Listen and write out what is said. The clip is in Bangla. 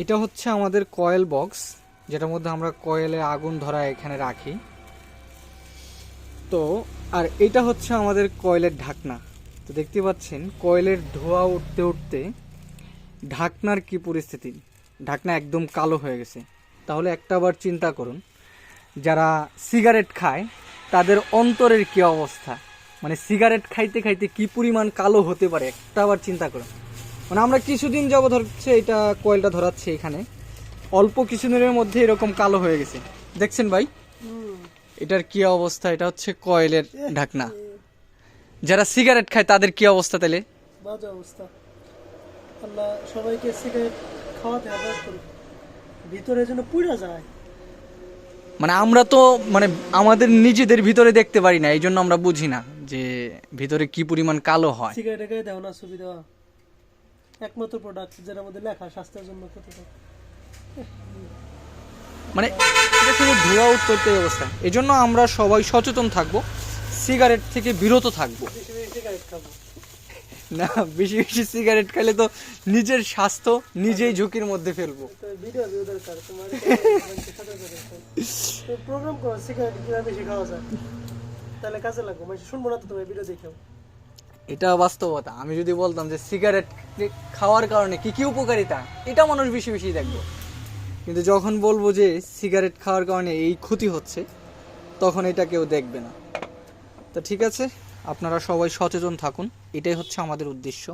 এটা হচ্ছে আমাদের কয়েল বক্স, যেটার মধ্যে আমরা কয়েলে আগুন ধরা এখানে রাখি। তো আর এটা হচ্ছে আমাদের কয়েলের ঢাকনা। তো দেখতে পাচ্ছেন কয়েলের ধোঁয়া উঠতে উঠতে ঢাকনার কি পরিস্থিতি, ঢাকনা একদম কালো হয়ে গেছে। তাহলে একটা বার চিন্তা করুন, যারা সিগারেট খায় তাদের অন্তরের কি অবস্থা, মানে সিগারেট খাইতে খাইতে কি পরিমাণ কালো হতে পারে একটা বার চিন্তা করুন। মানে আমরা কিছুদিন যাবত হচ্ছে এটা কয়েলটা ধরাচ্ছে, এখানে অল্প কিছুদিনের মধ্যে এরকম কালো হয়ে গেছে। দেখছেন ভাই এটার কি অবস্থা? এটা হচ্ছে কয়েলের ঢাকনা। যারা সিগারেট খায় তাদের কি অবস্থা তাহলে? বাজে অবস্থা। আল্লাহ সবাইকে সিগারেট খাওয়াতে হেফাজত করুক, ভিতরে যেন পুড়া যায়। মানে আমরা তো মানে আমাদের নিজেদের ভিতরে দেখতে পারি না, এই জন্য আমরা বুঝি না যে ভিতরে কি পরিমাণ কালো হয়। সিগারেটে গায়ে দেও না ছবি দেওয়া, একমাত্র প্রোডাক্ট যেটার মধ্যে লেখা স্বাস্থ্যের জন্য ক্ষতিকর। মানে এটা শুধু ধোঁয়া উঠতে অবস্থা। এই জন্য আমরা সবাই সচেতন থাকবো, সিগারেট থেকে বিরত থাকবো। বেশি বেশি সিগারেট খাবো না, বেশি বেশি সিগারেট খেলে তো নিজের স্বাস্থ্য নিজেই ঝুঁকির মধ্যে ফেলবো। তো ভিডিও ভিউ দরকার তোমার, প্রোগ্রাম করো সিগারেট কিভাবে বেশি খাওয়া যায়, তাহলে কাজে লাগবে। মানে শুনবো না তো তোমার ভিডিও দেখেও। এটা বাস্তবতা। আমি যদি বলতাম যে সিগারেট খাওয়ার কারণে কি কি উপকারিতা, এটা মানুষ বেশি বেশি দেখবো। কিন্তু যখন বলবো যে সিগারেট খাওয়ার কারণে এই ক্ষতি হচ্ছে, তখন এটা কেউ দেখবে না। তো ঠিক আছে, আপনারা সবাই সচেতন থাকুন, এটাই হচ্ছে আমাদের উদ্দেশ্য।